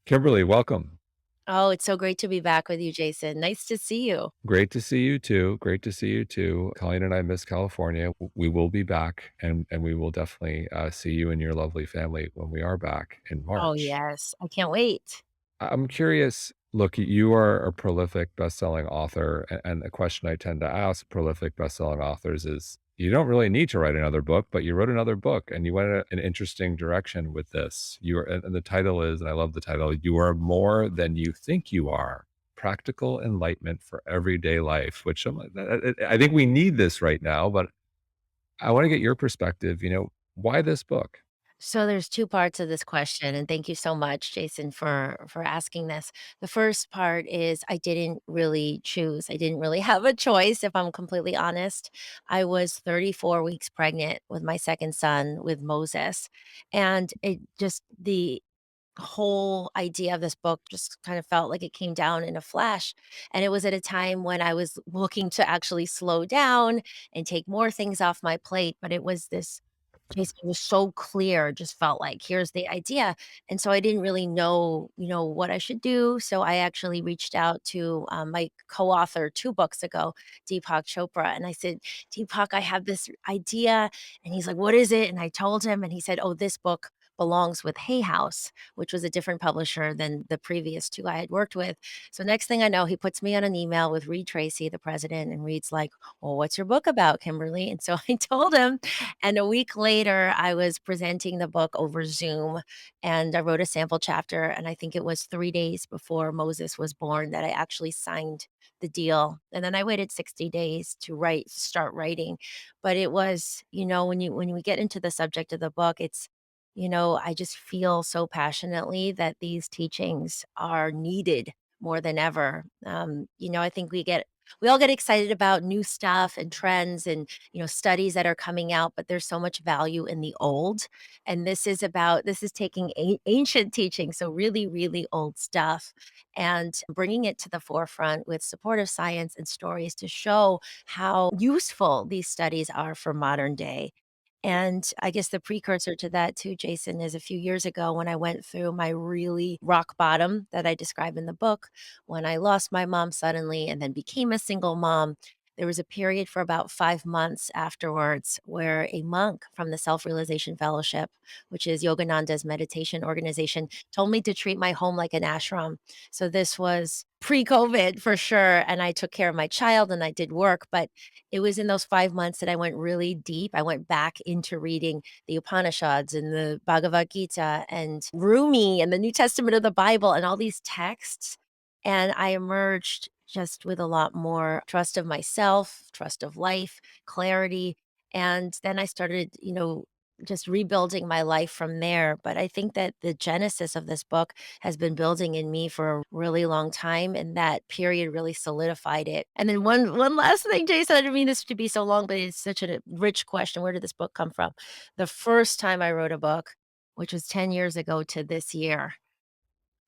Kimberly, welcome. Oh, it's so great to be back with you, Jason. Nice to see you. Great to see you too. Great to see you too. Colleen and I miss California. We will be back, and we will definitely see you and your lovely family when we are back in Oh, March. yes. I can't wait. I'm curious. Look, you are a prolific best-selling author, and a question I tend to ask prolific best-selling authors is, you don't really need to write another book, but you wrote another book, and you went in an interesting direction with this. You are, and the title is, and I love the title, "You Are More Than You Think You Are: Practical Enlightenment for Everyday Life," which I think we need this right now, but I want to get your perspective. Why this book? So there's 2 parts of this question, and thank you so much, Jason, for asking this. The first part is I didn't really choose. I didn't really have a choice, if I'm completely honest. I was 34 weeks pregnant with my 2nd son, with Moses, and it just the whole idea of this book just kind of felt like it came down in a flash. And it was at a time when I was looking to actually slow down and take more things off my plate. But it was this Jason, it was so clear, just felt like, here's the idea. And so I didn't really know, what I should do. So I actually reached out to my co-author 2 books ago, Deepak Chopra. And I said, Deepak, I have this idea. And he's like, what is it? And I told him, and he said, oh, this book belongs with Hay House, which was a different publisher than the previous 2 I had worked with. So next thing I know, he puts me on an email with Reed Tracy, the president, and Reed's like, well, what's your book about, Kimberly? And so I told him, and a week later, I was presenting the book over Zoom, and I wrote a sample chapter, and I think it was 3 days before Moses was born that I actually signed the deal, and then I waited 60 days to start writing. But it was, when we get into the subject of the book, I just feel so passionately that these teachings are needed more than ever. I think we all get excited about new stuff and trends and studies that are coming out, but there's so much value in the old. And this is taking ancient teaching, so really, really old stuff, and bringing it to the forefront with supportive science and stories to show how useful these studies are for modern day. And I guess the precursor to that too, Jason, is a few years ago when I went through my really rock bottom that I describe in the book, when I lost my mom suddenly and then became a single mom. There was a period for about 5 months afterwards where a monk from the Self Realization Fellowship, which is Yogananda's meditation organization, told me to treat my home like an ashram. So this was pre COVID for sure. And I took care of my child and I did work. But it was in those 5 months that I went really deep. I went back into reading the Upanishads and the Bhagavad Gita and Rumi and the New Testament of the Bible and all these texts. And I emerged just with a lot more trust of myself, trust of life, clarity. And then I started, just rebuilding my life from there. But I think that the genesis of this book has been building in me for a really long time, and that period really solidified it. And then one last thing, Jason, I didn't mean this to be so long, but it's such a rich question. Where did this book come from? The first time I wrote a book, which was 10 years ago to this year,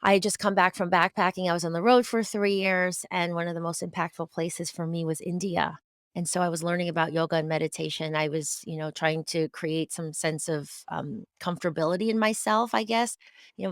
I had just come back from backpacking. I was on the road for 3 years, and one of the most impactful places for me was India. And so I was learning about yoga and meditation. I was, trying to create some sense of, comfortability in myself, I guess.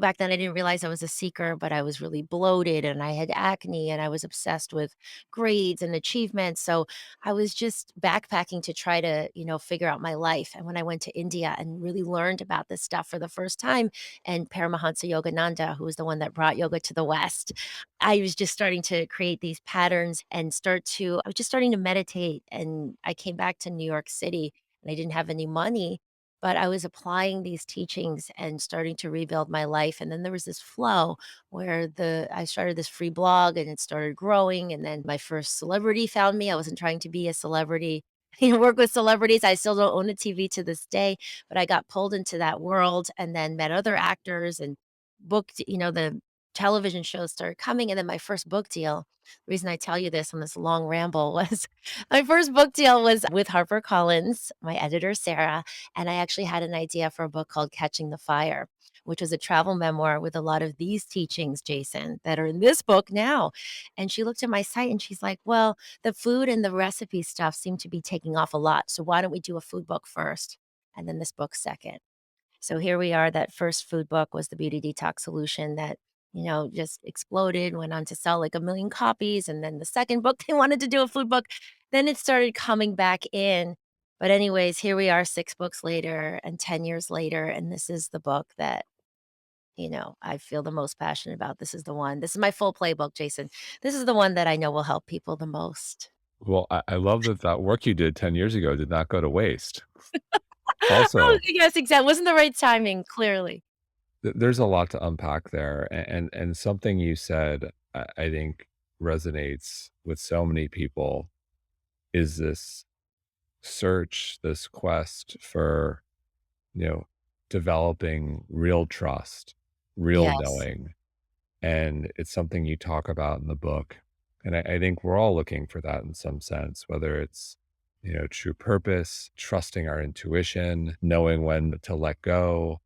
Back then I didn't realize I was a seeker, but I was really bloated and I had acne and I was obsessed with grades and achievements. So I was just backpacking to try to, figure out my life. And when I went to India and really learned about this stuff for the first time, and Paramahansa Yogananda, who was the one that brought yoga to the West. I was just starting to create these patterns and I was just starting to meditate. And I came back to New York City and I didn't have any money, but I was applying these teachings and starting to rebuild my life. And then there was this flow where I started this free blog and it started growing. And then my first celebrity found me. I wasn't trying to be a celebrity. Work with celebrities. I still don't own a TV to this day, but I got pulled into that world and then met other actors and booked, the television shows started coming. And then my first book deal, the reason I tell you this on this long ramble was my first book deal was with HarperCollins, my editor, Sarah. And I actually had an idea for a book called Catching the Fire, which was a travel memoir with a lot of these teachings, Jason, that are in this book now. And she looked at my site and she's like, well, the food and the recipe stuff seem to be taking off a lot. So why don't we do a food book first? And then this book second. So here we are. That first food book was the Beauty Detox Solution that, just exploded, went on to sell like a million copies. And then the second book, they wanted to do a food book. Then it started coming back in. But, anyways, here we are 6 books later and 10 years later. And this is the book that, I feel the most passionate about. This is the one. This is my full playbook, Jason. This is the one that I know will help people the most. Well, I love that that work you did 10 years ago did not go to waste. Oh, Also, yes, exactly. Wasn't the right timing, clearly. there's a lot to unpack there, and something you said, I think resonates with so many people is this search, this quest for, you know, developing real trust, real Yes. knowing, and it's something you talk about in the book, and I think we're all looking for that in some sense, whether it's, true purpose, trusting our intuition, knowing when to let go,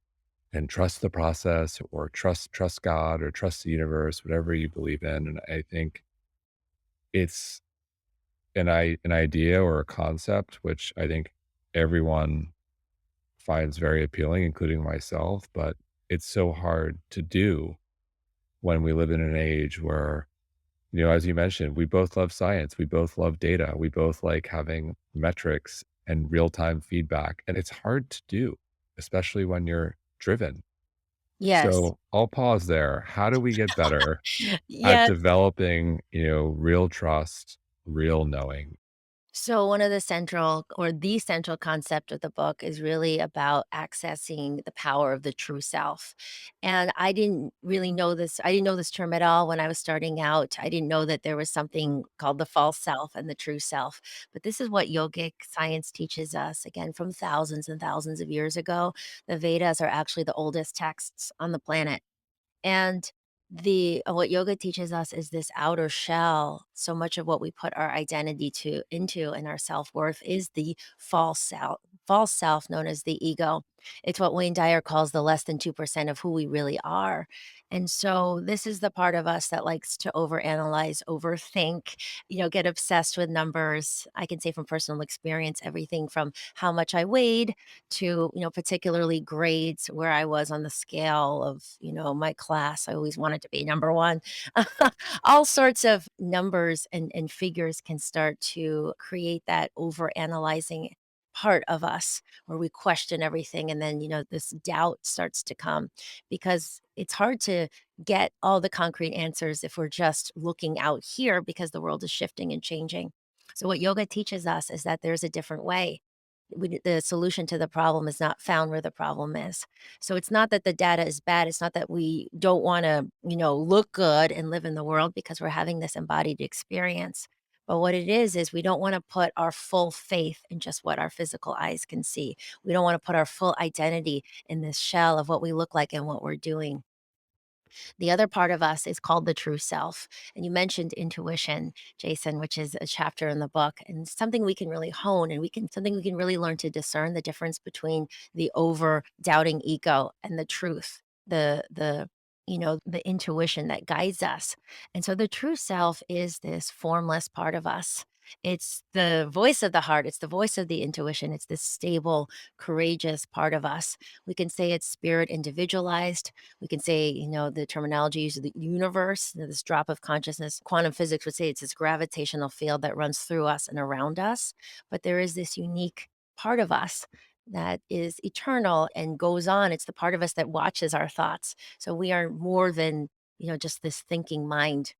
and trust the process or trust God or trust the universe, whatever you believe in. And I think it's an idea or a concept which I think everyone finds very appealing, including myself, but it's so hard to do when we live in an age where, as you mentioned, we both love science, we both love data, we both like having metrics and real-time feedback, and it's hard to do, especially when you're driven. Yes. So I'll pause there. How do we get better at Yes. developing, real trust, real knowing? So one of the central concept of the book is really about accessing the power of the true self. And I didn't really know this. I didn't know this term at all when I was starting out. I didn't know that there was something called the false self and the true self. But this is what yogic science teaches us, again, from thousands and thousands of years ago. The Vedas are actually the oldest texts on the planet. And what yoga teaches us is this outer shell. So much of what we put our identity to into and our self-worth is the false self known as the ego. It's what Wayne Dyer calls the less than 2% of who we really are. And so this is the part of us that likes to overanalyze, overthink, get obsessed with numbers. I can say from personal experience, everything from how much I weighed to, particularly grades, where I was on the scale of, my class. I always wanted to be number one. All sorts of numbers and figures can start to create that over analyzing part of us where we question everything. And then, this doubt starts to come because it's hard to get all the concrete answers if we're just looking out here because the world is shifting and changing. So, what yoga teaches us is that there's a different way. The solution to the problem is not found where the problem is. So it's not that the data is bad. It's not that we don't want to, look good and live in the world because we're having this embodied experience. But what it is we don't want to put our full faith in just what our physical eyes can see. We don't want to put our full identity in this shell of what we look like and what we're doing. The other part of us is called the true self. And you mentioned intuition, Jason, which is a chapter in the book and something we can really hone and something we can really learn to discern the difference between the over doubting ego and the truth, the intuition that guides us. And so the true self is this formless part of us. It's the voice of the heart. It's the voice of the intuition. It's this stable, courageous part of us. We can say it's spirit individualized. We can say, the terminology used of the universe, this drop of consciousness. Quantum physics would say it's this gravitational field that runs through us and around us. But there is this unique part of us that is eternal and goes on. It's the part of us that watches our thoughts. So we are more than, just this thinking mind.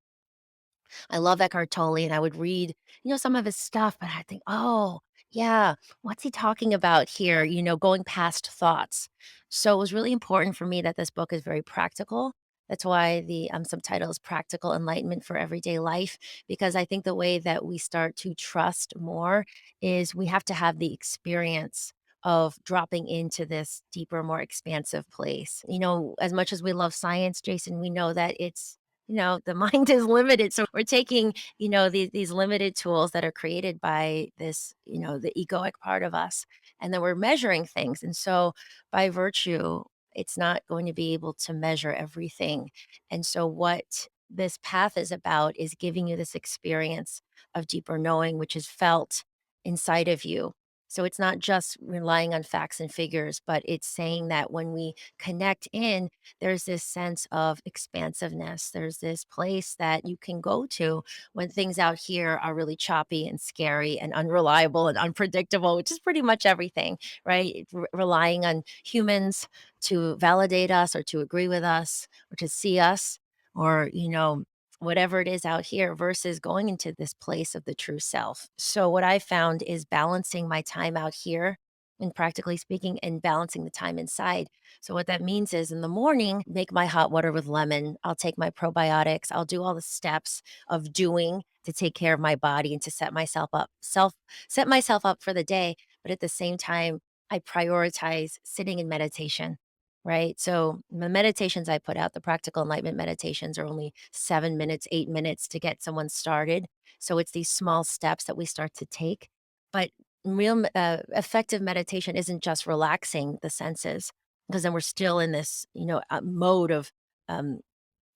I love Eckhart Tolle, and I would read, some of his stuff, but I think, "Oh, yeah, what's he talking about here?" Going past thoughts. So it was really important for me that this book is very practical. That's why the subtitle is "Practical Enlightenment for Everyday Life," because I think the way that we start to trust more is we have to have the experience of dropping into this deeper, more expansive place. As much as we love science, Jason, we know that the mind is limited. So we're taking, these limited tools that are created by this, the egoic part of us, and then we're measuring things. And so by virtue, it's not going to be able to measure everything. And so what this path is about is giving you this experience of deeper knowing, which is felt inside of you. So it's not just relying on facts and figures, but it's saying that when we connect in, there's this sense of expansiveness. There's this place that you can go to when things out here are really choppy and scary and unreliable and unpredictable, which is pretty much everything, right? Relying on humans to validate us or to agree with us or to see us or, whatever it is out here versus going into this place of the true self. So, what I found is balancing my time out here, and practically speaking, and balancing the time inside. So, what that means is in the morning, make my hot water with lemon. I'll take my probiotics. I'll do all the steps of doing to take care of my body and to set myself up for the day. But at the same time, I prioritize sitting in meditation. Right. So the meditations I put out, the practical enlightenment meditations, are only 7 minutes, 8 minutes to get someone started. So it's these small steps that we start to take. But effective meditation isn't just relaxing the senses, because then we're still in this, mode of um,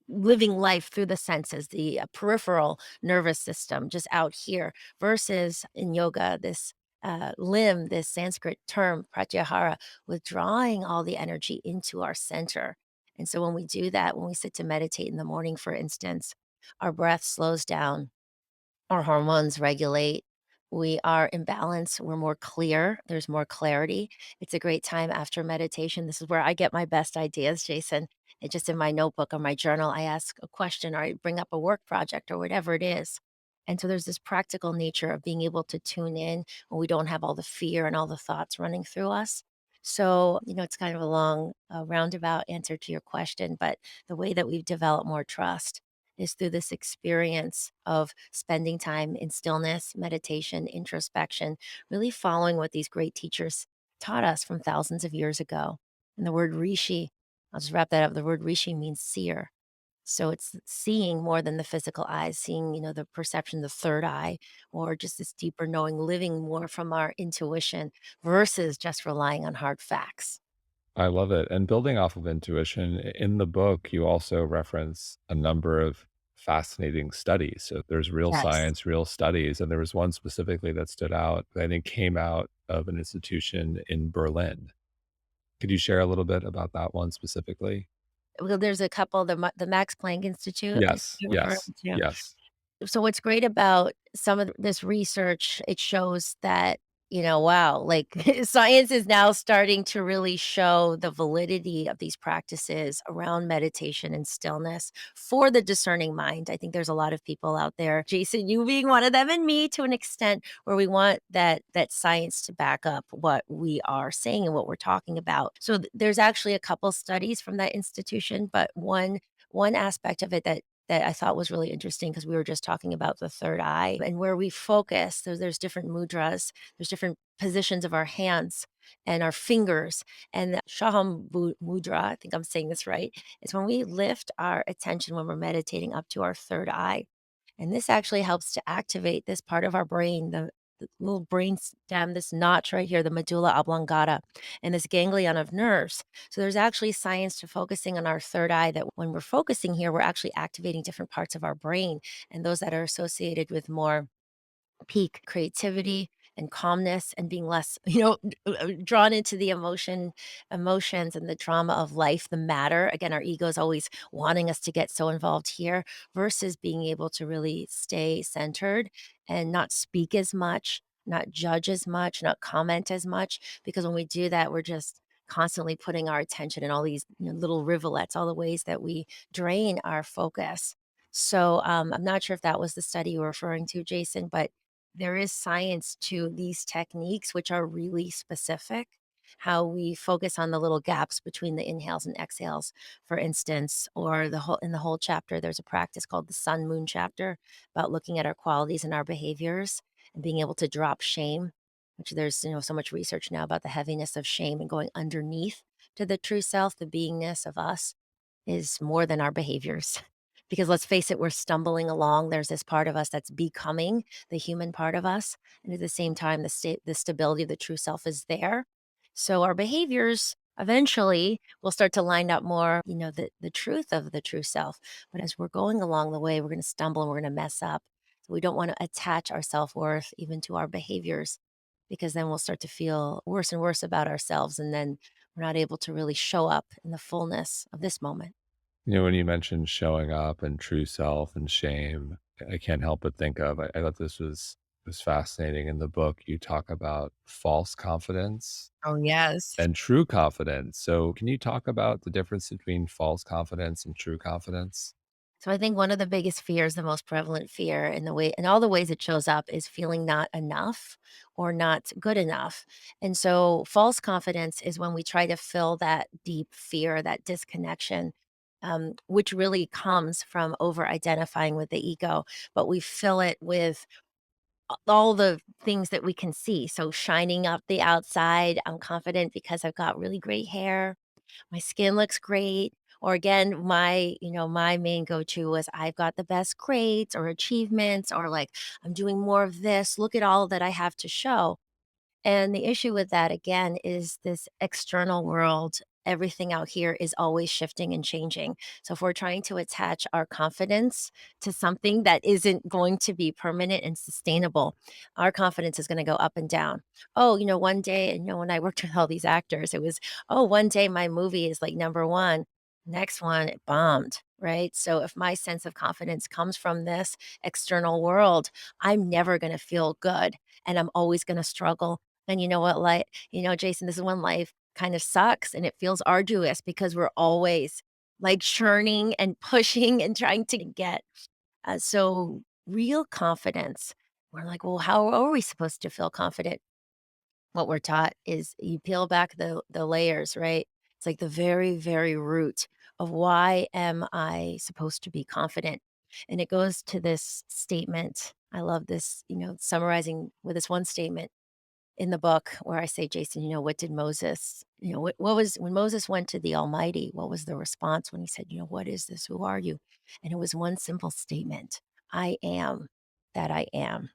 living life through the senses, the peripheral nervous system just out here, versus in yoga, this limb, this Sanskrit term, pratyahara, withdrawing all the energy into our center. And so when we do that, when we sit to meditate in the morning, for instance, our breath slows down, our hormones regulate. We are in balance. We're more clear. There's more clarity. It's a great time after meditation. This is where I get my best ideas, Jason. It's just in my notebook or my journal, I ask a question or I bring up a work project or whatever it is. And so there's this practical nature of being able to tune in when we don't have all the fear and all the thoughts running through us. So, it's kind of a long, roundabout answer to your question, but the way that we've developed more trust is through this experience of spending time in stillness, meditation, introspection, really following what these great teachers taught us from thousands of years ago. And the word rishi, I'll just wrap that up. The word rishi means seer. So it's seeing more than the physical eyes, seeing, the perception, the third eye, or just this deeper knowing, living more from our intuition versus just relying on hard facts. I love it. And building off of intuition, in the book, you also reference a number of fascinating studies. So there's real Yes. science, real studies. And there was one specifically that stood out that I think came out of an institution in Berlin. Could you share a little bit about that one specifically? Well, there's a couple, the Max Planck Institute, I think Yes, you're referring yes, to. yes. So what's great about some of this research, it shows that, wow, like science is now starting to really show the validity of these practices around meditation and stillness for the discerning mind. I think there's a lot of people out there, Jason, you being one of them and me to an extent, where we want that science to back up what we are saying and what we're talking about. So there's actually a couple studies from that institution, but one aspect of it that I thought was really interesting, because we were just talking about the third eye and where we focus. There's different mudras, there's different positions of our hands and our fingers. And the mudra, I think I'm saying this right, is when we lift our attention when we're meditating up to our third eye. And this actually helps to activate this part of our brain, the little brain stem, this notch right here, the medulla oblongata, and this ganglion of nerves. So there's actually science to focusing on our third eye, that when we're focusing here, we're actually activating different parts of our brain, and those that are associated with more peak creativity and calmness and being less, drawn into the emotions and the drama of life, the matter. Again, our ego is always wanting us to get so involved here versus being able to really stay centered and not speak as much, not judge as much, not comment as much. Because when we do that, we're just constantly putting our attention in all these, little rivulets, all the ways that we drain our focus. So I'm not sure if that was the study you were referring to, Jason, but there is science to these techniques, which are really specific. How we focus on the little gaps between the inhales and exhales, for instance, or the whole chapter, there's a practice called the sun moon chapter about looking at our qualities and our behaviors and being able to drop shame, which there's, so much research now about the heaviness of shame and going underneath to the true self, the beingness of us is more than our behaviors. Because let's face it, we're stumbling along. There's this part of us that's becoming the human part of us. And at the same time, the stability of the true self is there. So our behaviors eventually will start to line up more, the truth of the true self. But as we're going along the way, we're going to stumble and we're going to mess up. So we don't want to attach our self worth even to our behaviors, because then we'll start to feel worse and worse about ourselves. And then we're not able to really show up in the fullness of this moment. You know, when you mentioned showing up and true self and shame, I can't help but think of I thought this was fascinating. In the book, you talk about false confidence Oh, yes. and true confidence. So, can you talk about the difference between false confidence and true confidence? So I think one of the biggest fears, the most prevalent fear in the way in all the ways it shows up is feeling not enough or not good enough. And so false confidence is when we try to fill that deep fear, that disconnection, which really comes from over identifying with the ego, but we fill it with all the things that we can see. So shining up the outside, I'm confident because I've got really great hair, my skin looks great. Or again, my main go-to was I've got the best grades or achievements, or like I'm doing more of this. Look at all that I have to show. And the issue with that, again, is this external world. Everything out here is always shifting and changing. So if we're trying to attach our confidence to something that isn't going to be permanent and sustainable, our confidence is going to go up and down. Oh, one day, when I worked with all these actors, it was, oh, one day my movie is like number one. Next one, it bombed, right? So if my sense of confidence comes from this external world, I'm never going to feel good and I'm always going to struggle. And you know what, Jason, this is when life kind of sucks and it feels arduous because we're always like churning and pushing and trying to get. So, real confidence, we're like, well, how are we supposed to feel confident? What we're taught is you peel back the layers, right? It's like the very, very root of why am I supposed to be confident? And it goes to this statement. I love this, summarizing with this one statement in the book where I say, Jason, what did Moses, what was when Moses went to the Almighty, what was the response when he said, what is this? Who are you? And it was one simple statement: I am that I am.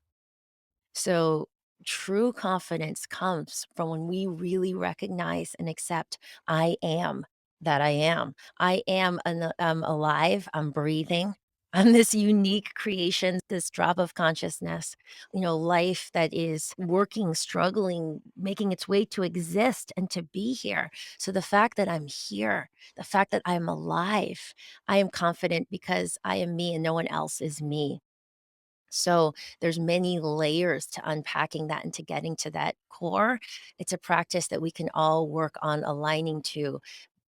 So true confidence comes from when we really recognize and accept I am that I am. I am I'm alive, I'm breathing. I'm this unique creation, this drop of consciousness, life that is working, struggling, making its way to exist and to be here. So the fact that I'm here, the fact that I'm alive, I am confident because I am me and no one else is me. So there's many layers to unpacking that and to getting to that core. It's a practice that we can all work on aligning to,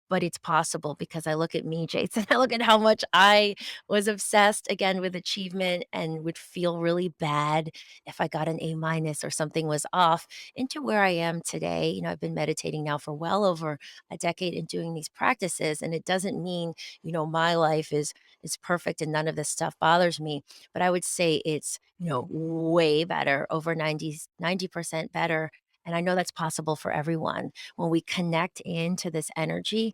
but it's possible because I look at me, Jason, I look at how much I was obsessed again with achievement and would feel really bad if I got an A minus or something was off, into where I am today. I've been meditating now for well over a decade and doing these practices. And it doesn't mean, my life is perfect and none of this stuff bothers me. But I would say it's, way better, over 90% better. And I know that's possible for everyone when we connect into this energy.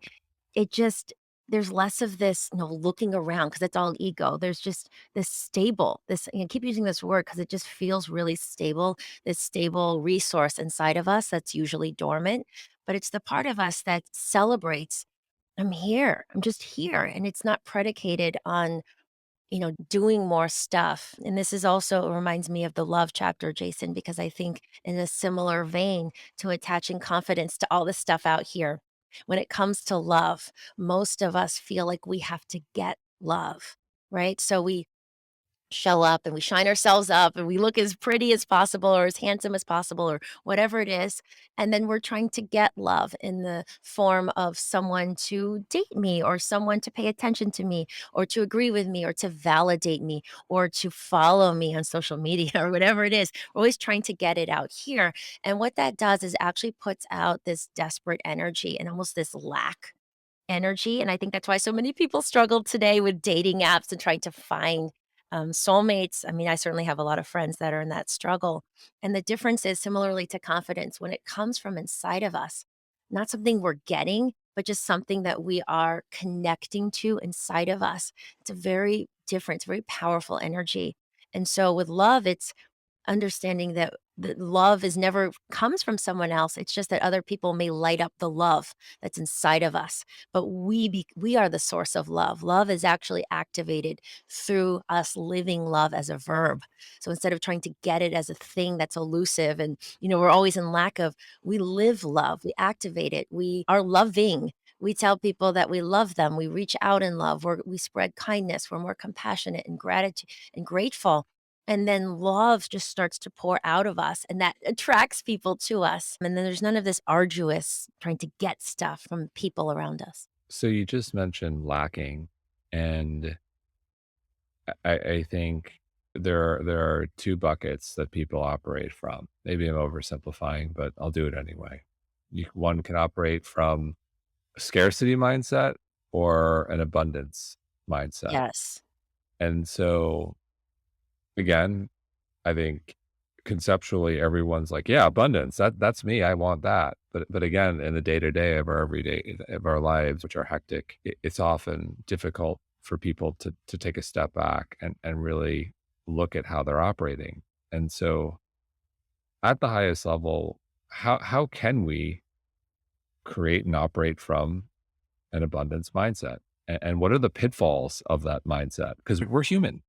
It just there's less of this, looking around because it's all ego. There's just this stable, this I keep using this word because it just feels really stable, this stable resource inside of us that's usually dormant, but it's the part of us that celebrates, "I'm here. I'm just here," and it's not predicated on doing more stuff. And this is also reminds me of the love chapter, Jason, because I think in a similar vein to attaching confidence to all the stuff out here. When it comes to love, most of us feel like we have to get love, right? So we show up and we shine ourselves up and we look as pretty as possible or as handsome as possible or whatever it is. And then we're trying to get love in the form of someone to date me or someone to pay attention to me or to agree with me or to validate me or to follow me on social media or whatever it is. We're always trying to get it out here. And what that does is actually puts out this desperate energy and almost this lack energy, and I think that's why so many people struggle today with dating apps and trying to find, soulmates. I mean, I certainly have a lot of friends that are in that struggle, and the difference is similarly to confidence when it comes from inside of us, not something we're getting, but just something that we are connecting to inside of us. It's a very different, it's a very powerful energy, and so with love, it's understanding that love is never comes from someone else. It's just that other people may light up the love that's inside of us, but we are the source of love. Love is actually activated through us living love as a verb. So instead of trying to get it as a thing that's elusive and we're always in lack of, we live love, we activate it, we are loving. We tell people that we love them. We reach out in love. We spread kindness. We're more compassionate and gratitude and grateful, and then love just starts to pour out of us, and that attracts people to us. And then there's none of this arduous trying to get stuff from people around us. So you just mentioned lacking, and I think there are 2 buckets that people operate from. Maybe I'm oversimplifying, but I'll do it anyway. One can operate from a scarcity mindset or an abundance mindset. Yes. And so, again, I think conceptually everyone's like, "Yeah, abundance, that's me, I want that." But again, in the day-to-day of our everyday of our lives, which are hectic, it's often difficult for people to take a step back and really look at how they're operating. And so at the highest level, how can we create and operate from an abundance mindset? And what are the pitfalls of that mindset? Because 'Cause we're human.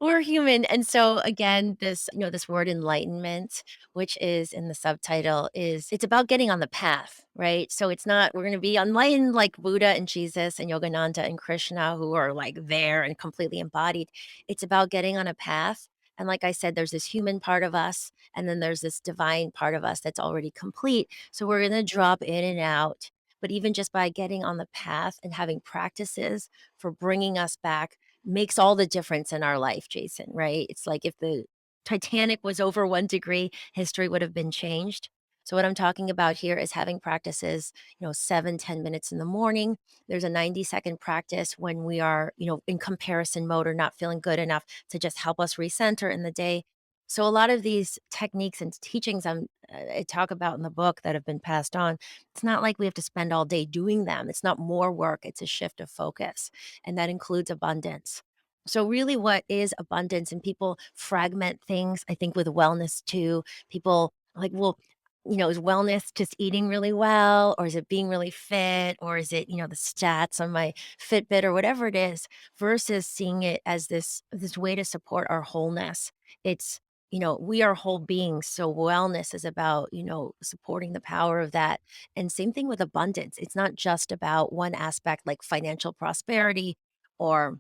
We're human. And so again, this word enlightenment, which is in the subtitle, is it's about getting on the path, right? So it's not we're going to be enlightened like Buddha and Jesus and Yogananda and Krishna who are like there and completely embodied. It's about getting on a path. And like I said, there's this human part of us, and then there's this divine part of us that's already complete. So we're going to drop in and out. But even just by getting on the path and having practices for bringing us back makes all the difference in our life, Jason, right? It's like if the Titanic was over 1 degree, history would have been changed. So what I'm talking about here is having practices, 7, 10 minutes in the morning. There's a 90-second practice when we are, in comparison mode or not feeling good enough to just help us recenter in the day. So a lot of these techniques and teachings I talk about in the book that have been passed on, it's not like we have to spend all day doing them. It's not more work. It's a shift of focus, and that includes abundance. So, really, what is abundance? And people fragment things, I think, with wellness too. People are like, well, is wellness just eating really well, or is it being really fit, or is it, the stats on my Fitbit or whatever it is, versus seeing it as this way to support our wholeness. It's we are whole beings. So wellness is about, supporting the power of that. And same thing with abundance. It's not just about one aspect like financial prosperity or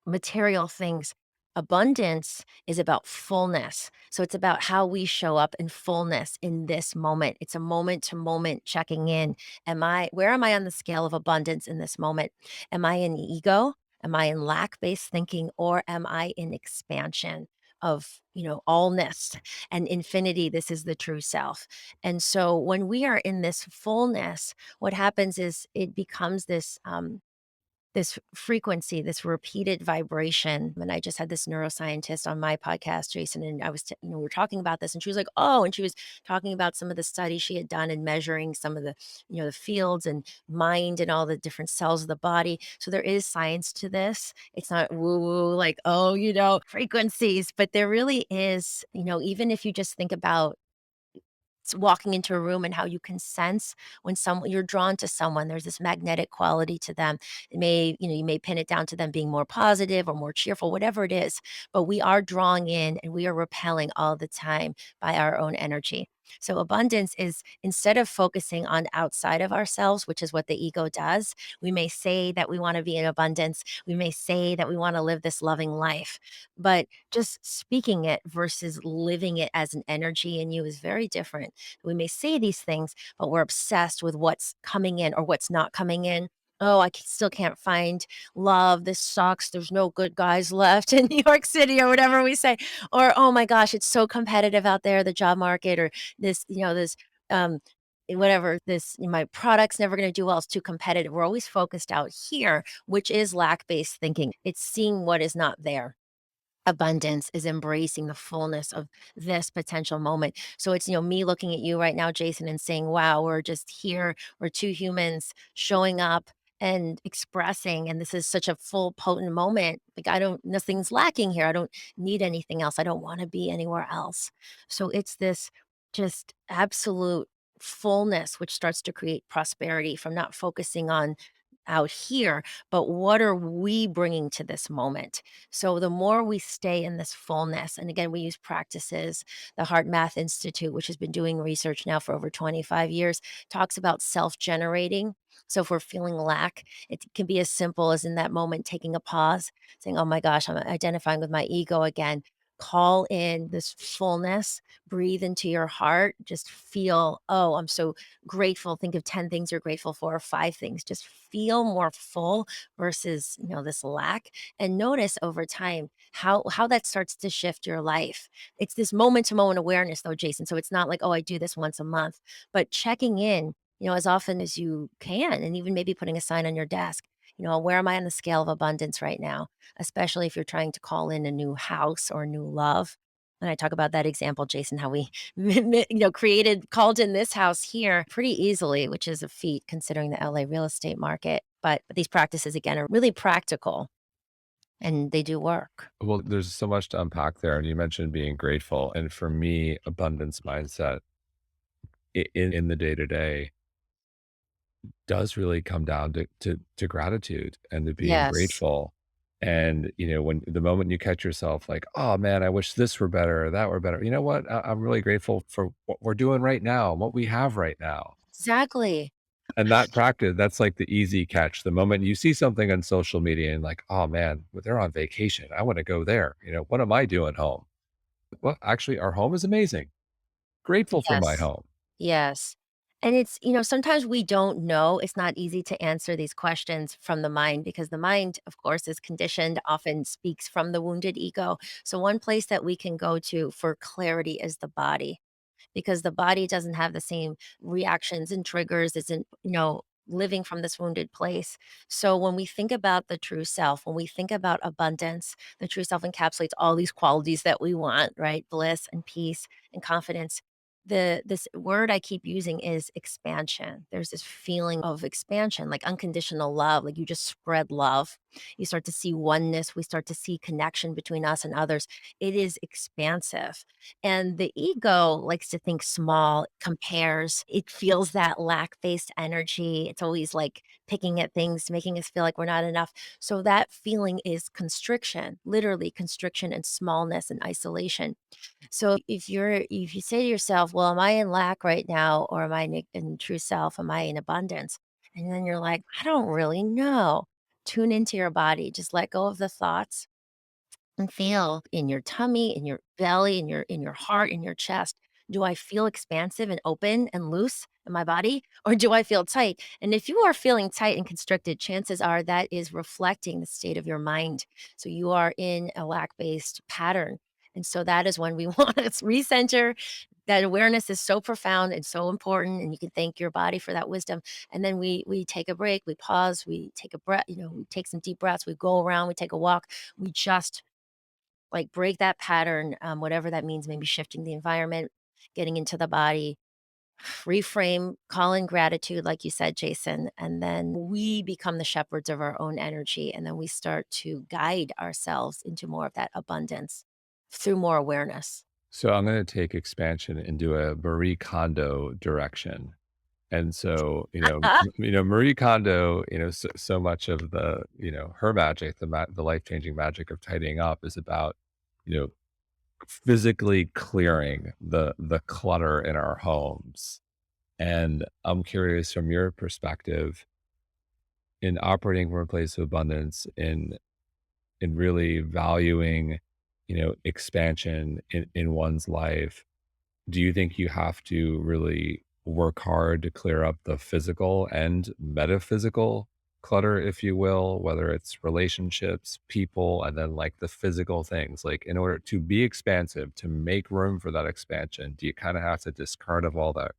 material things. Abundance is about fullness. So it's about how we show up in fullness in this moment. It's a moment to moment checking in. Where am I on the scale of abundance in this moment? Am I in ego? Am I in lack based thinking? Or am I in expansion of, allness and infinity? This is the true self. And so when we are in this fullness, what happens is it becomes this frequency, this repeated vibration. And I just had this neuroscientist on my podcast, Jason, and we were talking about this, and she was like, "Oh," and she was talking about some of the studies she had done and measuring some of the fields and mind and all the different cells of the body. So there is science to this. It's not woo woo like, oh, frequencies, but there really is. Even if you just think about walking into a room and how you can sense when you're drawn to someone, there's this magnetic quality to them. You may pin it down to them being more positive or more cheerful, whatever it is, but we are drawing in and we are repelling all the time by our own energy. So abundance is, instead of focusing on outside of ourselves, which is what the ego does, we may say that we want to be in abundance. We may say that we want to live this loving life, but just speaking it versus living it as an energy in you is very different. We may say these things, but we're obsessed with what's coming in or what's not coming in. Oh, still can't find love. This sucks. There's no good guys left in New York City or whatever we say. Or, oh my gosh, it's so competitive out there, the job market, or this, um, whatever, my product's never going to do well. It's too competitive. We're always focused out here, which is lack based thinking. It's seeing what is not there. Abundance is embracing the fullness of this potential moment. So it's, me looking at you right now, Jason, and saying, wow, we're just here. We're two humans showing up and expressing, and this is such a full, potent moment. Like, I don't nothing's lacking here. I don't need anything else. I don't wanna be anywhere else. So it's this just absolute fullness, which starts to create prosperity from not focusing on out here, but what are we bringing to this moment? So the more we stay in this fullness, and again, we use practices, the Heart Math Institute, which has been doing research now for over 25 years, talks about self generating. So if we're feeling lack, it can be as simple as in that moment taking a pause, saying, oh my gosh, I'm identifying with my ego again. Call in this fullness, breathe into your heart, just feel, oh, I'm so grateful. Think of 10 things you're grateful for, or 5 things. Just feel more full versus, this lack, and notice over time how that starts to shift your life. It's this moment to moment awareness though, Jason. So it's not like, oh, I do this once a month, but checking in, as often as you can, and even maybe putting a sign on your desk. Where am I on the scale of abundance right now? Especially if you're trying to call in a new house or new love. And I talk about that example, Jason, how we called in this house here pretty easily, which is a feat considering the LA real estate market. But these practices, again, are really practical and they do work. Well, there's so much to unpack there, and you mentioned being grateful, and for me, abundance mindset in the day to day does really come down to gratitude and to being Yes, grateful. And when the moment you catch yourself like, oh man, I wish this were better or that were better. You know what? I'm really grateful for what we're doing right now, and what we have right now. exactly. And that practice, that's like the easy catch. The moment you see something on social media and like, oh man, well, they're on vacation. I want to go there. What am I doing home? Well, actually, our home is amazing. Grateful for my Yes. home. Yes. And sometimes we don't know. It's not easy to answer these questions from the mind because the mind, of course, is conditioned, often speaks from the wounded ego. So, one place that we can go to for clarity is the body because the body doesn't have the same reactions and triggers, isn't, living from this wounded place. So when we think about the true self, when we think about abundance, the true self encapsulates all these qualities that we want, right? Bliss and peace and confidence. This word I keep using is expansion. There's this feeling of expansion, like unconditional love, like you just spread love. You start to see oneness, we start to see connection between us and others. It is expansive. And the ego likes to think small, compares. It feels that lack based energy. It's always like picking at things, making us feel like we're not enough. So that feeling is constriction, literally constriction and smallness and isolation. So if you say to yourself, well, am I in lack right now? Or am I in true self? Am I in abundance? And then you're like, I don't really know. Tune into your body. Just let go of the thoughts and feel in your tummy, in your belly, in your heart, in your chest. Do I feel expansive and open and loose in my body? Or do I feel tight? And if you are feeling tight and constricted, chances are that is reflecting the state of your mind. So you are in a lack-based pattern. And so that is when we want to recenter. That awareness is so profound and so important. And you can thank your body for that wisdom. And then we take a break, we pause, we take a breath, we take some deep breaths, we go around, we take a walk, we just like, break that pattern, whatever that means, maybe shifting the environment, getting into the body, reframe, call in gratitude, like you said, Jason, and then we become the shepherds of our own energy, and then we start to guide ourselves into more of that abundance through more awareness. So I'm going to take expansion into a Marie Kondo direction. And so, Marie Kondo, so much of her magic, the life-changing magic of tidying up is about, you know, physically clearing the clutter in our homes. And I'm curious from your perspective in operating from a place of abundance, in really valuing, expansion in one's life. Do you think you have to really work hard to clear up the physical and metaphysical clutter, if you will, whether it's relationships, people, and then like the physical things? Like, in order to be expansive, to make room for that expansion, do you kind of have to discard of all that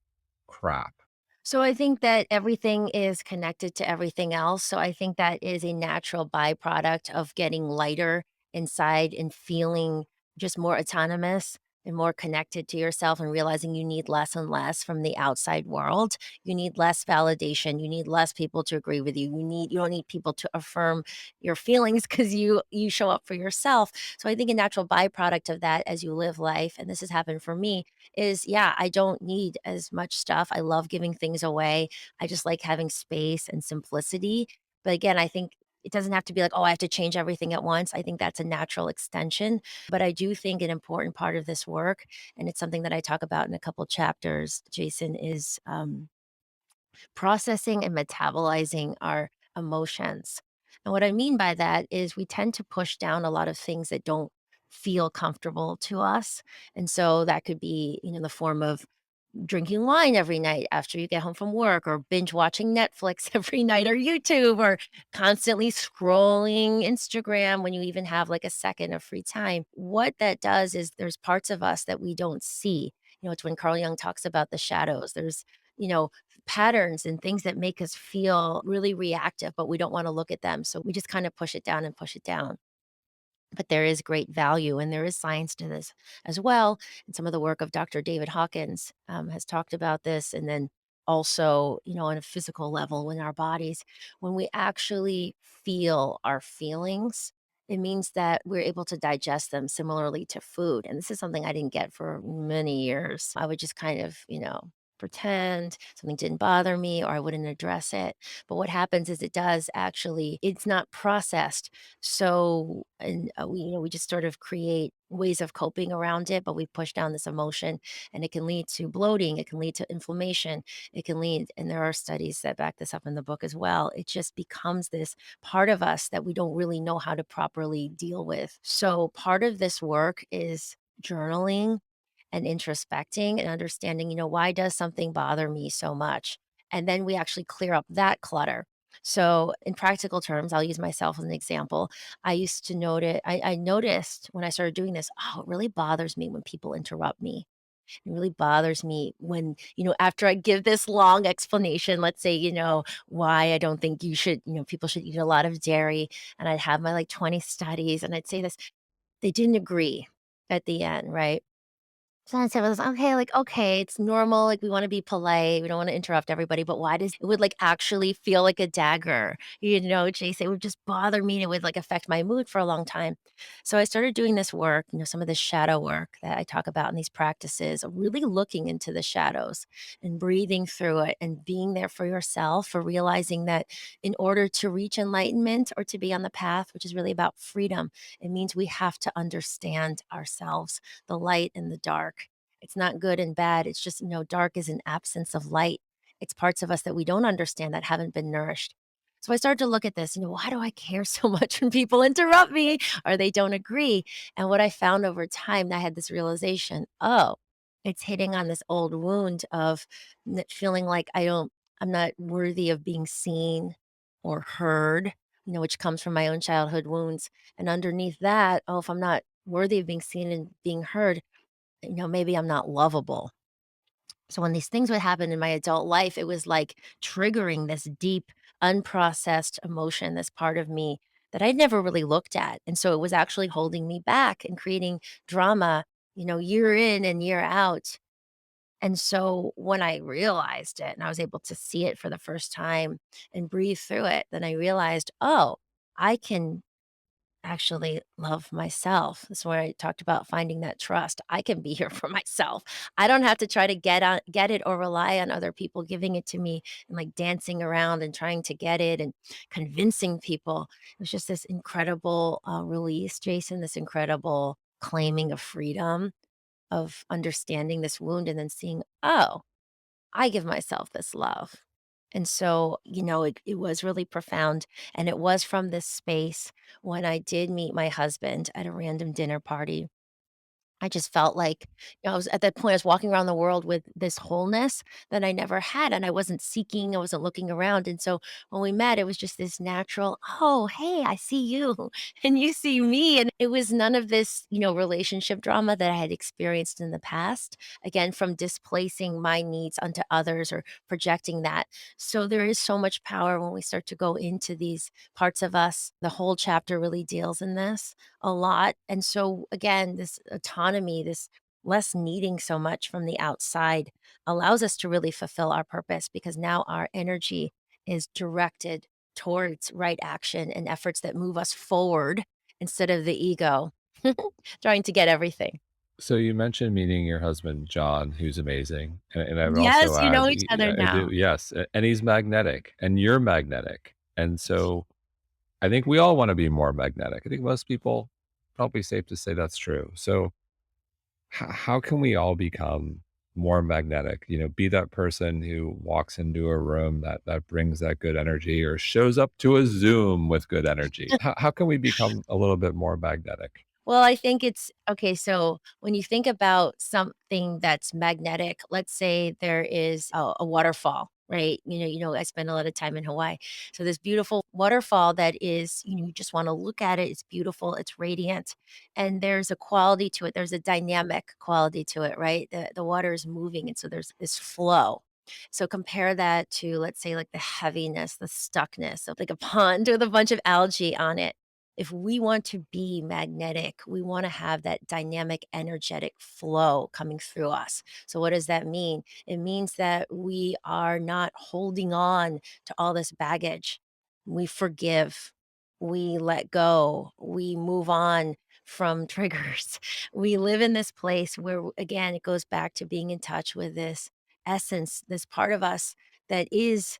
crap? So I think that everything is connected to everything else. So I think that is a natural byproduct of getting lighter inside and feeling just more autonomous. and more connected to yourself and realizing you need less and less from the outside world. You need less validation. You need less people to agree with you. You don't need people to affirm your feelings because you show up for yourself. So I think a natural byproduct of that as you live life, and this has happened for me, is yeah, I don't need as much stuff. I love giving things away. I just like having space and simplicity. But again, I think it doesn't have to be like, oh, I have to change everything at once. I think that's a natural extension. But I do think an important part of this work, and it's something that I talk about in a couple chapters, Jason, is processing and metabolizing our emotions. And what I mean by that is we tend to push down a lot of things that don't feel comfortable to us. And so that could be, in the form of drinking wine every night after you get home from work, or binge watching Netflix every night, or YouTube, or constantly scrolling Instagram when you even have like a second of free time. What that does is there's parts of us that we don't see. It's when Carl Jung talks about the shadows. There's, you know, patterns and things that make us feel really reactive, but we don't want to look at them. So we just kind of push it down and push it down. But there is great value and there is science to this as well. And some of the work of Dr. David Hawkins has talked about this. And then also, on a physical level in our bodies, when we actually feel our feelings, it means that we're able to digest them similarly to food. And this is something I didn't get for many years. I would just kind of, pretend something didn't bother me or I wouldn't address it. But what happens is it does actually, it's not processed so, and we just sort of create ways of coping around it, but we push down this emotion and it can lead to bloating. It can lead to inflammation. It can lead, and there are studies that back this up in the book as well. It just becomes this part of us that we don't really know how to properly deal with. So, part of this work is journaling and introspecting and understanding, why does something bother me so much? And then we actually clear up that clutter. So, in practical terms, I'll use myself as an example. I used to notice, I noticed when I started doing this, oh, it really bothers me when people interrupt me. It really bothers me when, after I give this long explanation, let's say, why I don't think people should eat a lot of dairy. And I'd have my like 20 studies and I'd say this, they didn't agree at the end, right? So I said, was okay, like, okay, it's normal. Like, we want to be polite. We don't want to interrupt everybody. But why does it would like actually feel like a dagger? Jason, it would just bother me and it would like affect my mood for a long time. So I started doing this work, some of the shadow work that I talk about in these practices, of really looking into the shadows and breathing through it and being there for yourself, for realizing that in order to reach enlightenment or to be on the path, which is really about freedom, it means we have to understand ourselves, the light and the dark. It's not good and bad. It's just, dark is an absence of light. It's parts of us that we don't understand that haven't been nourished. So I started to look at this, why do I care so much when people interrupt me or they don't agree? And what I found over time, I had this realization, oh, it's hitting on this old wound of feeling like I'm not worthy of being seen or heard, which comes from my own childhood wounds. And underneath that, oh, if I'm not worthy of being seen and being heard, maybe I'm not lovable. So when these things would happen in my adult life, it was like triggering this deep, unprocessed emotion, this part of me that I'd never really looked at. And so it was actually holding me back and creating drama, year in and year out. And so when I realized it and I was able to see it for the first time and breathe through it, then I realized, oh, I can actually love myself. That's where I talked about finding that trust. I can be here for myself. I don't have to try to get it or rely on other people giving it to me and like dancing around and trying to get it and convincing people. It was just this incredible release, Jason, this incredible claiming of freedom, of understanding this wound and then seeing, oh, I give myself this love. And so, it was really profound. And it was from this space when I did meet my husband at a random dinner party. I just felt like, I was at that point, I was walking around the world with this wholeness that I never had, and I wasn't seeking, I wasn't looking around, and so when we met, it was just this natural, "Oh, hey, I see you, and you see me," and it was none of this, relationship drama that I had experienced in the past, again, from displacing my needs onto others or projecting that. So there is so much power when we start to go into these parts of us. The whole chapter really deals in this a lot. And so again, this autonomy, this less needing so much from the outside allows us to really fulfill our purpose because now our energy is directed towards right action and efforts that move us forward instead of the ego trying to get everything. So you mentioned meeting your husband, John, who's amazing, and I would also Yes, you know add, each other I do, now. yes, and he's magnetic, and you're magnetic, and so I think we all want to be more magnetic. I think most people, probably safe to say that's true. So how can we all become more magnetic? You know, be that person who walks into a room that brings that good energy, or shows up to a Zoom with good energy. How can we become a little bit more magnetic? Well, I think it's okay, so when you think about something that's magnetic, let's say there is a waterfall, right? I spend a lot of time in Hawaii. So this beautiful waterfall that is, you just wanna look at it, it's beautiful, it's radiant, and there's a quality to it, there's a dynamic quality to it, right? The water is moving, and so there's this flow. So compare that to, let's say, like, the heaviness, the stuckness of, like, a pond with a bunch of algae on it. If we want to be magnetic, we want to have that dynamic, energetic flow coming through us. So, what does that mean? It means that we are not holding on to all this baggage. We forgive, we let go, we move on from triggers. We live in this place where, again, it goes back to being in touch with this essence, this part of us that is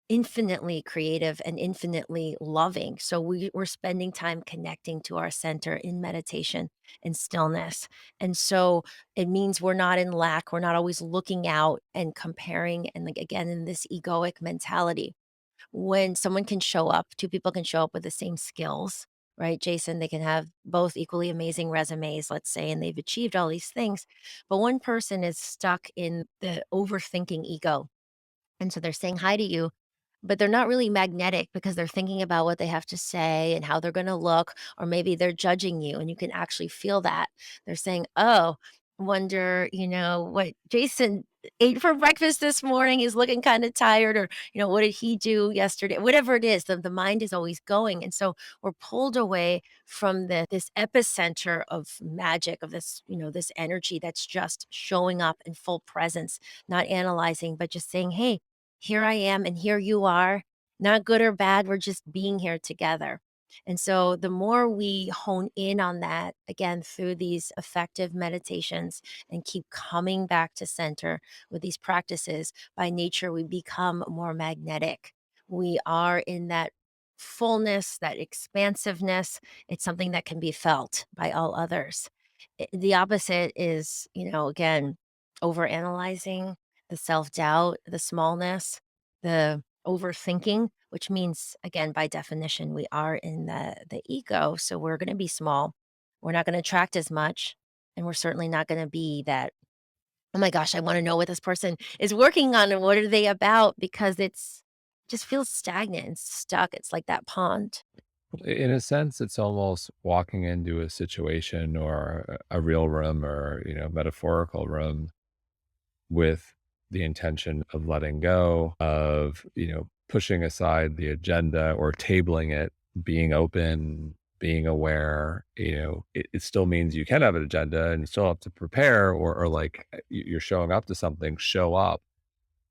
infinitely creative and infinitely loving. So we're spending time connecting to our center in meditation and stillness. And so it means we're not in lack. We're not always looking out and comparing and, like, again, in this egoic mentality. When someone can show up, two people can show up with the same skills, right? Jason, they can have both equally amazing resumes, let's say, and they've achieved all these things. But one person is stuck in the overthinking ego. And so they're saying hi to you, but they're not really magnetic because they're thinking about what they have to say and how they're gonna look, or maybe they're judging you, and you can actually feel that. They're saying, "Oh, wonder, what Jason ate for breakfast this morning. He's looking kinda tired," or, "What did he do yesterday?" Whatever it is, the mind is always going, and so we're pulled away from this epicenter of magic, of this energy that's just showing up in full presence, not analyzing, but just saying, "Hey, here I am and here you are, not good or bad, we're just being here together." And so the more we hone in on that, again, through these effective meditations and keep coming back to center with these practices, by nature, we become more magnetic. We are in that fullness, that expansiveness. It's something that can be felt by all others. The opposite is, again, overanalyzing, the self-doubt, the smallness, the overthinking, which means, again, by definition, we are in the ego, so we're gonna be small. We're not gonna attract as much, and we're certainly not gonna be that, "Oh my gosh, I wanna know what this person is working on and what are they about," because it's just feels stagnant and stuck. It's like that pond. In a sense, it's almost walking into a situation or a real room, or, metaphorical room, with the intention of letting go, of, pushing aside the agenda or tabling it, being open, being aware. It still means you can have an agenda and you still have to prepare, or like, you're showing up to something, show up,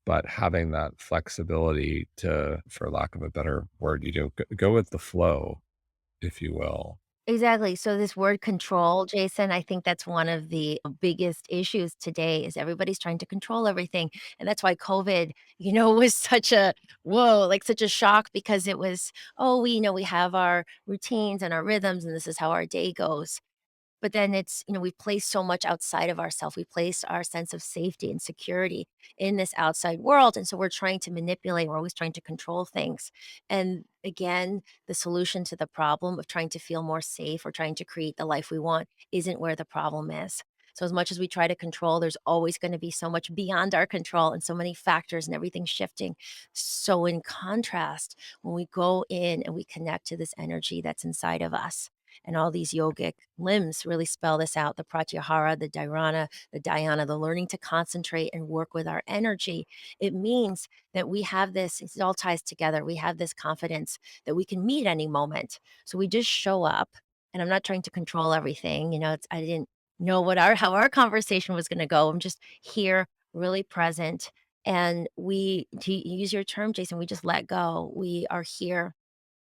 but having that flexibility to, for lack of a better word, go with the flow, if you will. Exactly. So this word control, Jason, I think that's one of the biggest issues today is everybody's trying to control everything. And that's why COVID, was such a whoa, like such a shock because it was, oh, we have our routines and our rhythms and this is how our day goes. But then it's, we place so much outside of ourselves. We place our sense of safety and security in this outside world. And so we're trying to manipulate, we're always trying to control things. And again, the solution to the problem of trying to feel more safe or trying to create the life we want isn't where the problem is. So, as much as we try to control, there's always going to be so much beyond our control and so many factors and everything shifting. So, in contrast, when we go in and we connect to this energy that's inside of us, and all these yogic limbs really spell this out, the pratyahara, the dharana, the dhyana, the learning to concentrate and work with our energy. It means that we have this, it all ties together. We have this confidence that we can meet any moment. So we just show up. And I'm not trying to control everything. I didn't know what our how our conversation was gonna go. I'm just here, really present, and we to use your term, Jason, we just let go. We are here,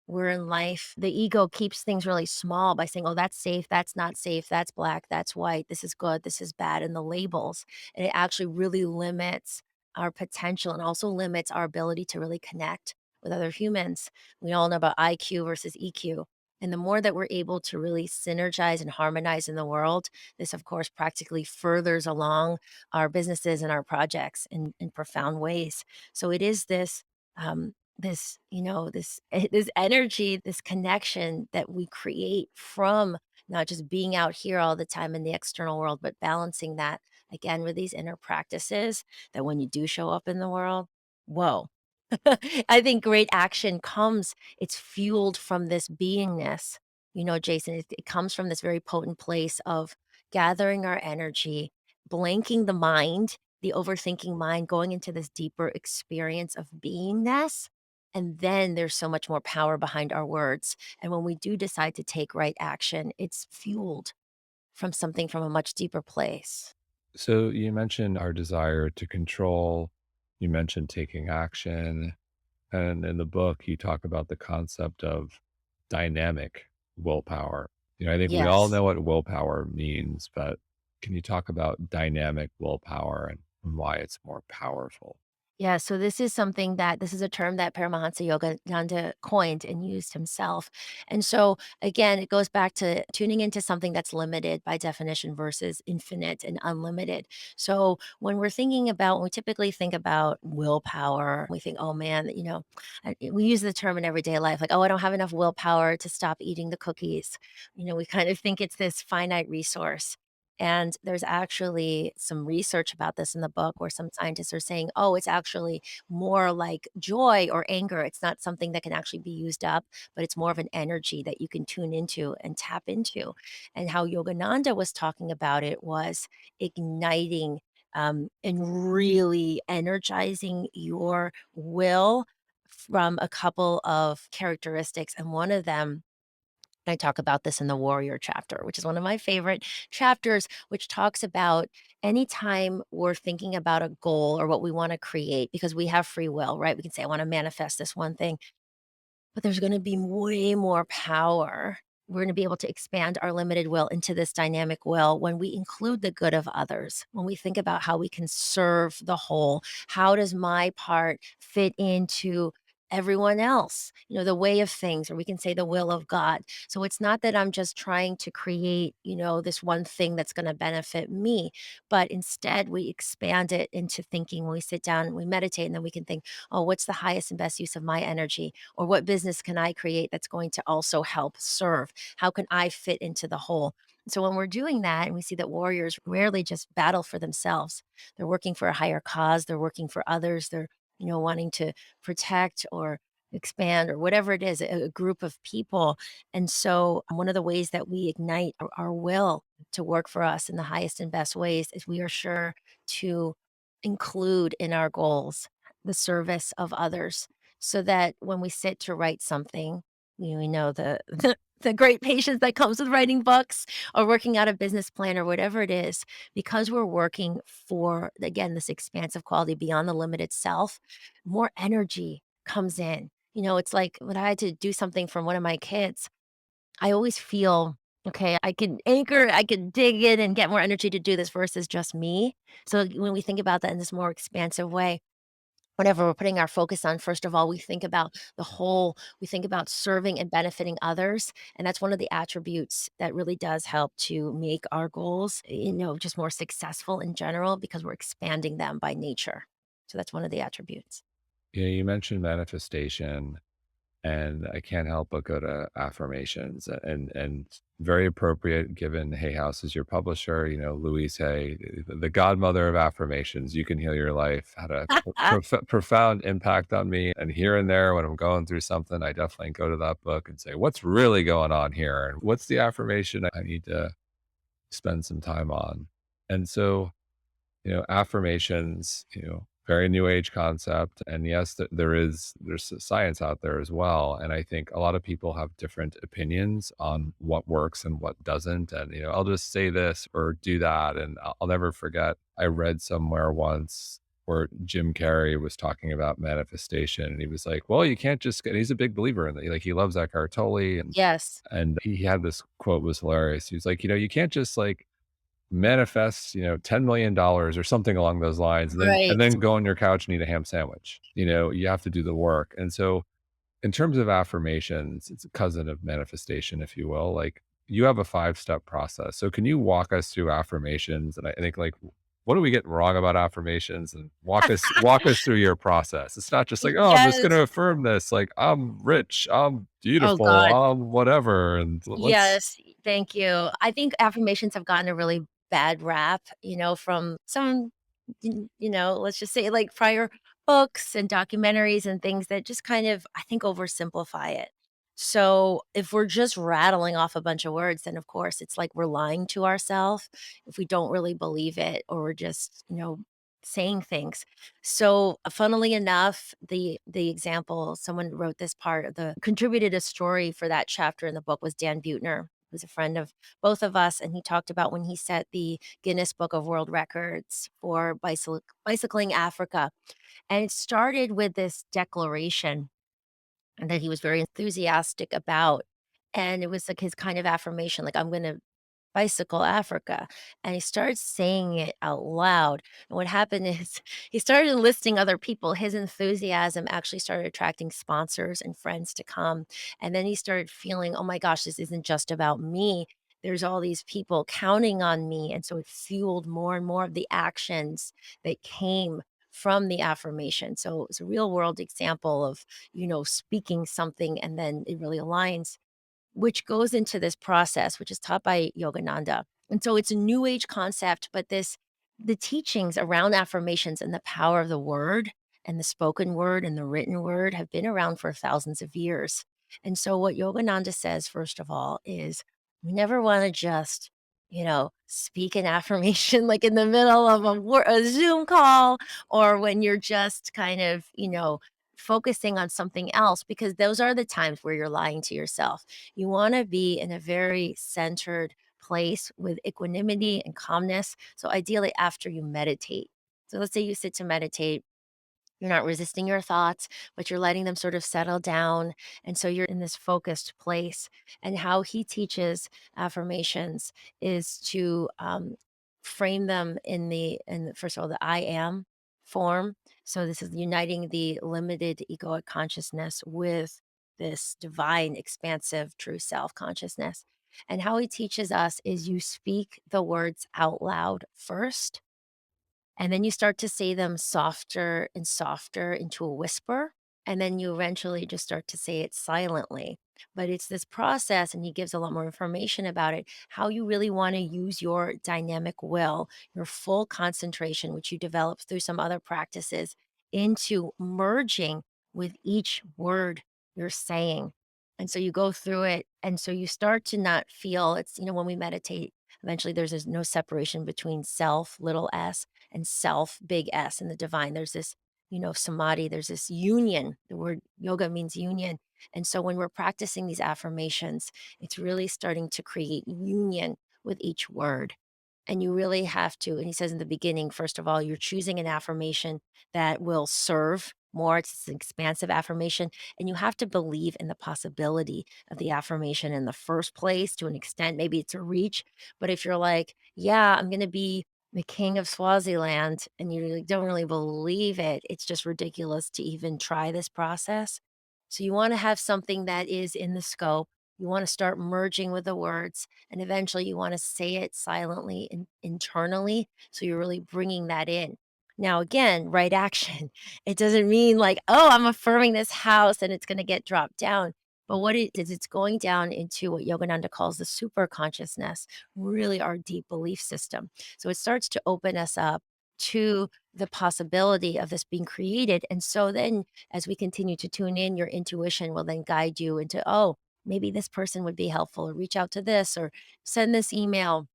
we're in life. The ego keeps things really small by saying, "Oh, that's safe, that's not safe, that's black, that's white, this is good, this is bad," and the labels. And it actually really limits our potential and also limits our ability to really connect with other humans. We all know about IQ versus EQ. And the more that we're able to really synergize and harmonize in the world, this, of course, practically furthers along our businesses and our projects in profound ways. So it is this, this energy, this connection that we create from not just being out here all the time in the external world, but balancing that again with these inner practices that when you do show up in the world, whoa. I think great action comes, it's fueled from this beingness. Jason, it comes from this very potent place of gathering our energy, blanking the mind, the overthinking mind, going into this deeper experience of beingness. And then there's so much more power behind our words. And when we do decide to take right action, it's fueled from something from a much deeper place. So you mentioned our desire to control, you mentioned taking action. And in the book, you talk about the concept of dynamic willpower. I think we all Yes. know what willpower means, but can you talk about dynamic willpower and why it's more powerful? Yeah, so this is a term that Paramahansa Yogananda coined and used himself. And so again, it goes back to tuning into something that's limited by definition versus infinite and unlimited. So when we typically think about willpower, we think, oh man, we use the term in everyday life, like, oh, I don't have enough willpower to stop eating the cookies. We kind of think it's this finite resource. And there's actually some research about this in the book where some scientists are saying, oh, it's actually more like joy or anger. It's not something that can actually be used up, but it's more of an energy that you can tune into and tap into. And how Yogananda was talking about it was igniting and really energizing your will from a couple of characteristics. And one of them, I talk about this in the warrior chapter, which is one of my favorite chapters, which talks about anytime we're thinking about a goal or what we want to create, because we have free will, right? We can say, I want to manifest this one thing. But there's gonna be way more power. We're gonna be able to expand our limited will into this dynamic will when we include the good of others, when we think about how we can serve the whole. How does my part fit into everyone else? The way of things, or we can say the will of God. So it's not that I'm just trying to create, this one thing that's gonna benefit me, but instead we expand it into thinking when we sit down and we meditate, and then we can think, oh, what's the highest and best use of my energy? Or what business can I create that's going to also help serve? How can I fit into the whole? So when we're doing that, and we see that warriors rarely just battle for themselves, they're working for a higher cause, they're working for others, they're, wanting to protect or expand or whatever it is, a group of people. And so one of the ways that we ignite our will to work for us in the highest and best ways is we are sure to include in our goals the service of others, so that when we sit to write something, we know the great patience that comes with writing books or working out a business plan or whatever it is, because we're working for, again, this expansive quality beyond the limited self, more energy comes in. It's like when I had to do something from one of my kids, I always feel, okay, I can dig in and get more energy to do this versus just me. So when we think about that in this more expansive way, whenever we're putting our focus on, first of all, we think about the whole, we think about serving and benefiting others. And that's one of the attributes that really does help to make our goals, just more successful in general because we're expanding them by nature. So that's one of the attributes. You mentioned manifestation, and I can't help but go to affirmations and very appropriate given Hay House is your publisher. Louise Hay, the godmother of affirmations. You can heal your life had a profound impact on me. And here and there, when I'm going through something, I definitely go to that book and say, "What's really going on here? And what's the affirmation I need to spend some time on?" And so, affirmations. very new age concept. And yes, there's science out there as well. And I think a lot of people have different opinions on what works and what doesn't. And I'll just say this or do that. And I'll never forget. I read somewhere once where Jim Carrey was talking about manifestation, and he was like, "Well, you can't just get." He's a big believer in that. Like he loves Eckhart Tolle, and Yes. he had this quote was hilarious. He was like, "You can't just like manifest, $10 million or something along those lines, and then Right. go on your couch and eat a ham sandwich. You have to do the work." And so, in terms of affirmations, it's a cousin of manifestation, if you will. Like you have a 5-step process. So, can you walk us through affirmations? And I think, like, what do we get wrong about affirmations? And walk us through your process. It's not just like, oh, I'm just going Yes. to affirm this. Like I'm rich, I'm Oh beautiful, god. I'm whatever. And let's Yes, thank you. I think affirmations have gotten a really bad rap, from some, let's just say like prior books and documentaries and things that just kind of, I think, oversimplify it. So if we're just rattling off a bunch of words, then of course it's like we're lying to ourselves if we don't really believe it or we're just, saying things. So, funnily enough, the example someone wrote this part of the contributed a story for that chapter in the book was Dan Buettner, who's a friend of both of us, and he talked about when he set the Guinness Book of World Records for bicycling Africa, and it started with this declaration that he was very enthusiastic about, and it was like his kind of affirmation, like, "I'm gonna bicycle Africa," and he started saying it out loud, and what happened is he started enlisting other people. His enthusiasm actually started attracting sponsors and friends to come, and then he started feeling, "Oh my gosh, this isn't just about me. There's all these people counting on me," and so it fueled more and more of the actions that came from the affirmation. So it's a real world example of, speaking something and then it really aligns, which goes into this process, which is taught by Yogananda. And so it's a new age concept, but the teachings around affirmations and the power of the word and the spoken word and the written word have been around for thousands of years. And so what Yogananda says, first of all, is we never want to just, speak an affirmation like in the middle of a Zoom call or when you're just kind of, focusing on something else, because those are the times where you're lying to yourself. You wanna be in a very centered place with equanimity and calmness, so ideally after you meditate. So let's say you sit to meditate, you're not resisting your thoughts, but you're letting them sort of settle down, and so you're in this focused place, and how he teaches affirmations is to, frame them in the first of all, the I am form. So this is uniting the limited egoic consciousness with this divine, expansive, true self consciousness, and how he teaches us is you speak the words out loud first, and then you start to say them softer and softer into a whisper. And then you eventually just start to say it silently. But it's this process, and he gives a lot more information about it, how you really want to use your dynamic will, your full concentration, which you develop through some other practices, into merging with each word you're saying. And so you go through it. And so you start to not feel it's, when we meditate, eventually there's this no separation between self, little s, and self, big S, in the divine. There's this, samadhi, there's this union. The word yoga means union. And so when we're practicing these affirmations, it's really starting to create union with each word. And you really have to, and he says in the beginning, first of all, you're choosing an affirmation that will serve more. It's an expansive affirmation. And you have to believe in the possibility of the affirmation in the first place to an extent. Maybe it's a reach. But if you're like, yeah, I'm going to be the king of Swaziland, and you really don't really believe it, it's just ridiculous to even try this process. So you wanna have something that is in the scope. You wanna start merging with the words, and eventually you wanna say it silently and internally, so you're really bringing that in. Now again, right action. It doesn't mean like, "Oh, I'm affirming this house and it's gonna get dropped down." But what it is, it's going down into what Yogananda calls the super consciousness, really our deep belief system. So it starts to open us up to the possibility of this being created. And so then as we continue to tune in, your intuition will then guide you into, oh, maybe this person would be helpful, or reach out to this, or send this email.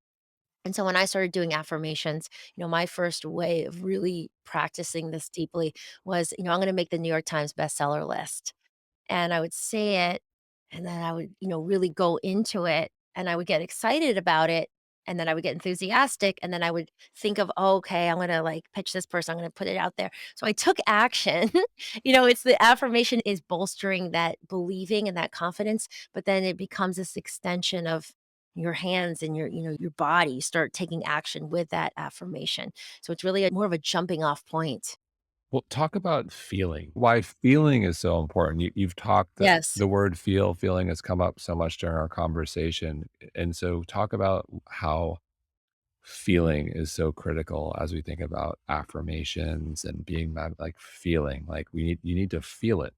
And so when I started doing affirmations, my first way of really practicing this deeply was, I'm going to make the New York Times bestseller list. And I would say it, and then I would, really go into it, and I would get excited about it, and then I would get enthusiastic, and then I would think of, "Oh, okay, I'm gonna, like, pitch this person, I'm gonna put it out there." So I took action. It's the affirmation is bolstering that believing and that confidence, but then it becomes this extension of your hands and your body. You start taking action with that affirmation. So it's really more of a jumping off point. Well, talk about feeling. Why feeling is so important. You've talked that Yes. the word feeling has come up so much during our conversation. And so talk about how feeling is so critical as we think about affirmations and being like feeling. Like you need to feel it.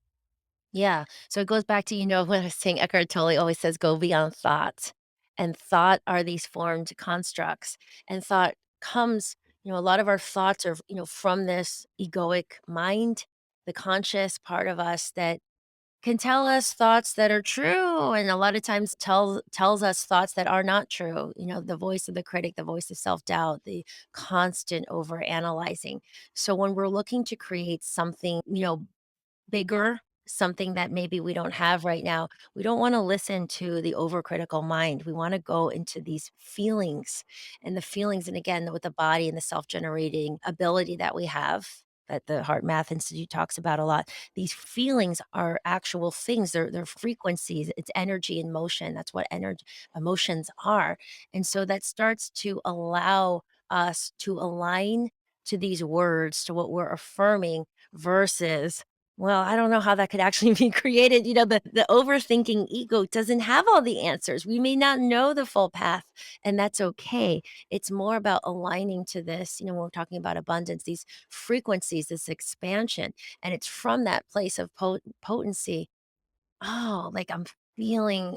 Yeah. So it goes back to, when I was saying Eckhart Tolle always says, go beyond thought. And thought are these formed constructs. And thought comes, a lot of our thoughts are, from this egoic mind, the conscious part of us that can tell us thoughts that are true. And a lot of times tells us thoughts that are not true. The voice of the critic, the voice of self-doubt, the constant over analyzing. So when we're looking to create something, bigger, something that maybe we don't have right now. We don't wanna listen to the overcritical mind. We wanna go into these feelings, and the feelings and again, with the body and the self-generating ability that we have, that the Heart Math Institute talks about a lot. These feelings are actual things. They're frequencies. It's energy in motion. That's what energy emotions are. And so that starts to allow us to align to these words, to what we're affirming versus well, I don't know how that could actually be created. The overthinking ego doesn't have all the answers. We may not know the full path, and that's okay. It's more about aligning to this, when we're talking about abundance, these frequencies, this expansion. And it's from that place of potency. Oh, like I'm feeling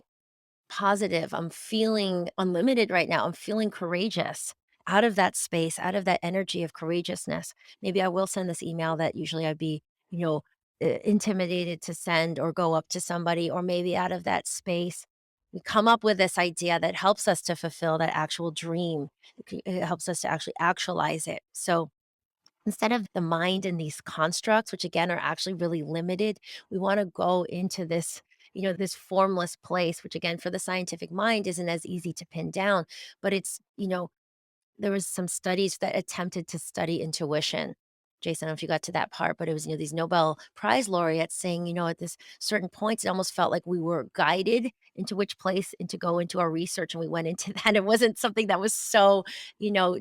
positive. I'm feeling unlimited right now. I'm feeling courageous out of that space, out of that energy of courageousness. Maybe I will send this email that usually I'd be, you know, intimidated to send or go up to somebody, or maybe out of that space, we come up with this idea that helps us to fulfill that actual dream. It helps us to actually actualize it. So instead of the mind and these constructs, which again are actually really limited, we want to go into this, this formless place, which again, for the scientific mind, isn't as easy to pin down. But it's, there was some studies that attempted to study intuition. Jason, I don't know if you got to that part, but it was, these Nobel Prize laureates saying, at this certain points, it almost felt like we were guided into which place and to go into our research. And we went into that. It wasn't something that was so, you know,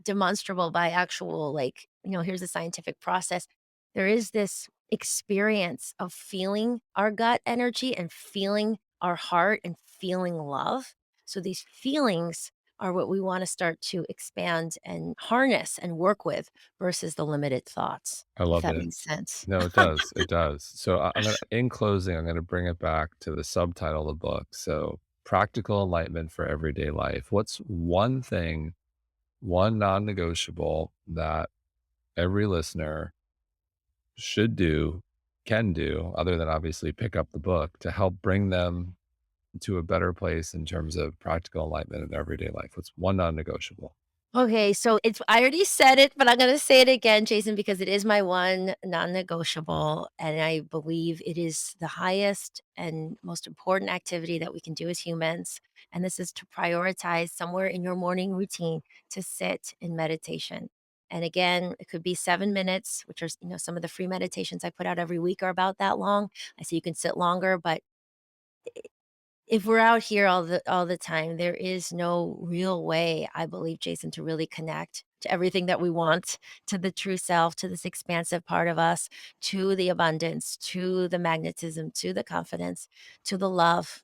demonstrable by actual, like, here's the scientific process. There is this experience of feeling our gut energy and feeling our heart and feeling love. So these feelings are what we want to start to expand and harness and work with versus the limited thoughts, I if love that it. makes sense. No, it does. It does. So I'm gonna, in closing, I'm gonna bring it back to the subtitle of the book. So practical enlightenment for everyday life. What's one thing, one non-negotiable that every listener should do, can do, other than obviously pick up the book to help bring them to a better place in terms of practical enlightenment in their everyday life? What's one non-negotiable? Okay, so it's I already said it, but I'm gonna say it again, Jason, because it is my one non-negotiable, and I believe it is the highest and most important activity that we can do as humans, and this is to prioritize somewhere in your morning routine to sit in meditation. And again, it could be 7 minutes, which are, some of the free meditations I put out every week are about that long. I say you can sit longer, but if we're out here all the time, there is no real way, I believe, Jason, to really connect to everything that we want, to the true self, to this expansive part of us, to the abundance, to the magnetism, to the confidence, to the love,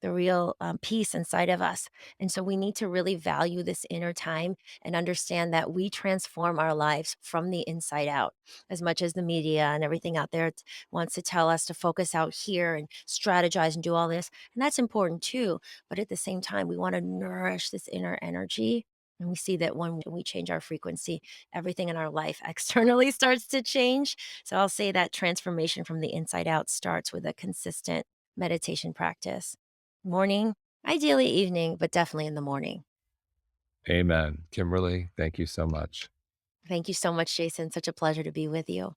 the real peace inside of us. And so we need to really value this inner time and understand that we transform our lives from the inside out. As much as the media and everything out there wants to tell us to focus out here and strategize and do all this, and that's important too. But at the same time, we want to nourish this inner energy. And we see that when we change our frequency, everything in our life externally starts to change. So I'll say that transformation from the inside out starts with a consistent meditation practice. Morning, ideally evening, but definitely in the morning. Amen. Kimberly, thank you so much. Thank you so much, Jason. Such a pleasure to be with you.